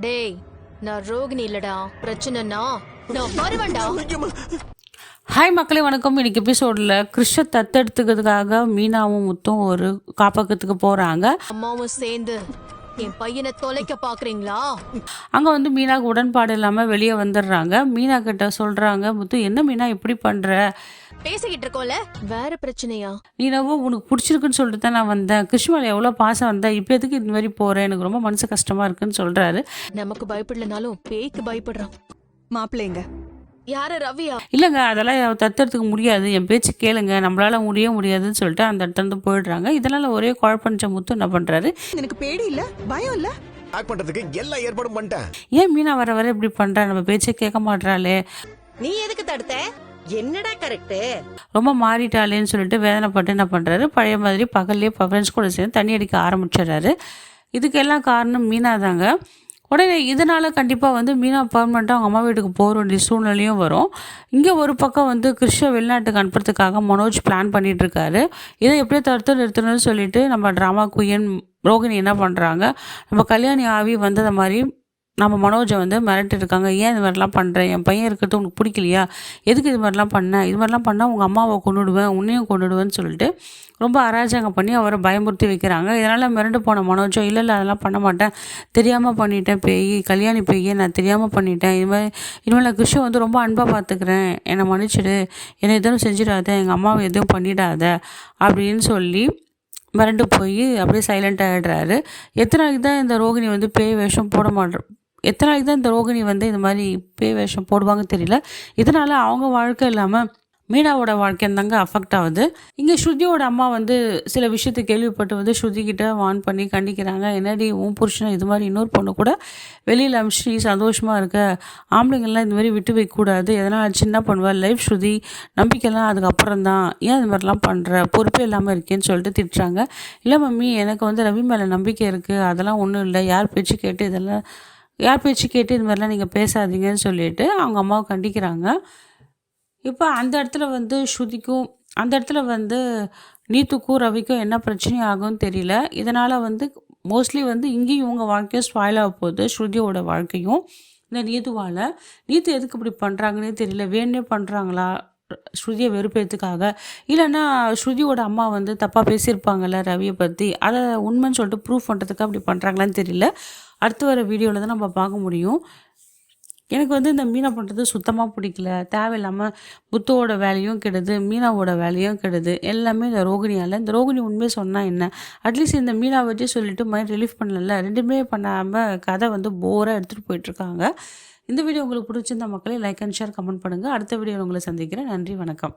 டேய், நான் ரோகிணி இல்லடா. பிரச்சனைனா நான் வருவேன்டா. ஹாய் மக்களே, வணக்கம். இன்னைக்கு எபிசோடில் கிருஷ்ண தத்தெடுத்துக்கிறதுக்காக மீனாவும் முத்தும் ஒரு காப்பகத்துக்கு போகிறாங்க. அம்மாவும் சேர்ந்து என் பையனை தொலைக்க பாக்குறீங்களா? அங்கே வந்து மீனாவுக்கு உடன்பாடு இல்லாமல் வெளியே வந்துடுறாங்க. மீனா கிட்ட சொல்கிறாங்க, முத்து என்ன மீனா இப்படி பண்ணுற, பேசிக்கிட்டு இருக்கோம்ல, வேற பிரச்சனையா? நீனவோ உனக்கு பிடிச்சிருக்குன்னு சொல்லிட்டு தான் நான் வந்தேன். கிருஷ்ணமலை எவ்வளோ பாசம் வந்தேன், இப்போ எதுக்கு இந்த மாதிரி போகிறேன், எனக்கு ரொம்ப மனசு கஷ்டமாக இருக்குன்னு சொல்கிறாரு. நமக்கு பயப்படலனாலும் பேய்க்கு பயப்படுறான். மாப்பிள்ளைங்க யாரு? ரவியா? இல்லைங்க, அதெல்லாம் தத்தெடுத்துக்க முடியாது, என் பேச்சு கேளுங்க, நம்மளால முடியாதுன்னு சொல்லிட்டு அந்த இடத்துல போயிடுறாங்க. இதனால ஒரே குழப்பஞ்ச முத்து என்ன பண்றாரு, எனக்கு பேடி இல்ல, பயம் இல்ல, பேக் பண்றதுக்கு எல்லா ஏற்பாடும் பண்ணிட்டேன். ஏன் மீனா வர வர இப்படி பண்றா, நம்ம பேச்சே கேட்க மாட்டாளே, நீ எதுக்கு தடுத்த, என்னடா கரெக்ட், ரொம்ப மாறிட்டாளேன்னு சொல்லிட்டு வேதனைப்பட்டு என்ன பண்றாரு, பழைய மாதிரி பகல்லே ஃப்ரெண்ட்ஸ் கூட சேர்ந்து தண்ணி அடிக்க ஆரம்பிச்சிடுறாரு. இதுக்கெல்லாம் காரணம் மீனா தாங்க. உடனே இதனால் கண்டிப்பாக வந்து மீனா பர்மனெண்ட்டாக அவங்க அம்மா வீட்டுக்கு போக வேண்டிய சூழ்நிலையும் வரும். இங்கே ஒரு பக்கம் வந்து கிருஷ்ண வெளிநாட்டுக்கு அனுப்புறதுக்காக மனோஜ் பிளான் பண்ணிகிட்ருக்காரு. இதை எப்படியோ தடுத்து நிறுத்தணும்னு சொல்லிட்டு நம்ம ட்ராமா குயின் ரோகிணி என்ன பண்ணுறாங்க, நம்ம கல்யாணி ஆவி வந்ததை மாதிரி நம்ம மனோஜை வந்து மிரட்டிருக்காங்க. ஏன் இது மாதிரிலாம் பண்ணுறேன், என் பையன் இருக்கிறது உனக்கு பிடிக்கலையா, எதுக்கு இது மாதிரிலாம் பண்ணேன், இது மாதிரிலாம் பண்ணால் உங்கள் அம்மாவை கொண்டுடுவேன், உன்னையும் கொண்டுடுவேன்னு சொல்லிட்டு ரொம்ப அராஜகம் பண்ணி அவரை பயமுறுத்தி வைக்கிறாங்க. இதனால் மிரண்டு போன மனோஜோ, இல்லை அதெல்லாம் பண்ண மாட்டேன், தெரியாமல் பண்ணிட்டேன், கல்யாணி பேய் நான் தெரியாமல் பண்ணிட்டேன், இனிமேல் நான் கிருஷ்ண வந்து ரொம்ப அன்பாக பார்த்துக்கிறேன், என்னை மன்னிச்சிடு, என்னை எதுவும் செஞ்சிடாத, எங்கள் அம்மாவை எதுவும் பண்ணிடாத அப்படின்னு சொல்லி மிரண்டு போய் அப்படியே சைலண்ட் ஆகிடுறாரு. எத்தனை நாளைக்கு தான் இந்த ரோகிணி வந்து பேய் வேஷம் போட மாட்டேன், எத்தனை நாளைக்கு தான் இந்த ரோகிணி வந்து இந்த மாதிரி பேய் வேஷம் போடுவாங்கன்னு தெரியல. இதனால் அவங்க வாழ்க்கை இல்லாமல் மீனாவோட வாழ்க்கையும் தாங்க அஃபெக்ட் ஆகுது. இங்கே ஸ்ருதியோட அம்மா வந்து சில விஷயத்தை கேள்விப்பட்டு வந்து ஸ்ருதிக்கிட்ட வான் பண்ணி கண்டிக்கிறாங்க. என்னடி உன் புருஷனை இது மாதிரி இன்னொரு பொண்ணு கூட வெளியில் அமிச்சு சந்தோஷமாக இருக்க, ஆம்பளைங்கள்லாம் இந்த மாதிரி விட்டு வைக்கக்கூடாது, எதனால் சின்ன பண்ணுவேன், லைஃப் ஸ்ருதி நம்பிக்கைலாம் அதுக்கப்புறம் தான், ஏன் இது மாதிரிலாம் பண்ணுற, பொறுப்பே இல்லாமல் இருக்கேன்னு சொல்லிட்டு திட்டுறாங்க. இல்லை மம்மி, எனக்கு வந்து ரவி மேலே நம்பிக்கை இருக்குது, அதெல்லாம் ஒன்றும் இல்லை, யார் பேச்சு கேட்டு இது மாதிரிலாம் நீங்கள் பேசாதீங்கன்னு சொல்லிட்டு அவங்க அம்மாவை கண்டிக்கிறாங்க. இப்போ அந்த இடத்துல வந்து ஸ்ருதிக்கும் அந்த இடத்துல வந்து நீத்துக்கும் ரவிக்கும் என்ன பிரச்சனை ஆகும்னு தெரியல. இதனால் வந்து மோஸ்ட்லி வந்து இங்கேயும் இவங்க வாழ்க்கையும் ஸ்பாயில் ஆக போகுது, ஸ்ருதியோட வாழ்க்கையும். இந்த நீத்து எதுக்கு இப்படி பண்ணுறாங்கன்னே தெரியல, வேணே பண்ணுறாங்களா ஸ்ருதியை வெறுப்பேற்றுக்காக, இல்லைன்னா ஸ்ருதியோட அம்மா வந்து தப்பாக பேசியிருப்பாங்கள்ல ரவியை பற்றி, அதை உண்மைன்னு சொல்லிட்டு ப்ரூஃப் பண்ணுறதுக்கு அப்படி பண்ணுறாங்களான்னு தெரியல. அடுத்து வர வீடியோவில் தான் நம்ம பார்க்க முடியும். எனக்கு வந்து இந்த மீனா பண்ணுறது சுத்தமாக பிடிக்கல. தேவையில்லாமல் புத்தோட வேலையும் கெடுது, மீனாவோட வேலையும் கெடுது, எல்லாமே இந்த ரோகிணியால். இந்த ரோகிணி உண்மையை சொன்னால் என்ன, அட்லீஸ்ட் இந்த மீனா வச்சு சொல்லிவிட்டு மைண்ட் ரிலீஃப் பண்ணல, ரெண்டுமே பண்ணாமல் கதை வந்து போராக எடுத்துகிட்டு போயிட்டுருக்காங்க. இந்த வீடியோ உங்களுக்கு பிடிச்சிருந்த மக்களே லைக் அண்ட் ஷேர் கமெண்ட் பண்ணுங்கள். அடுத்த வீடியோ உங்களை சந்திக்கிறேன். நன்றி, வணக்கம்.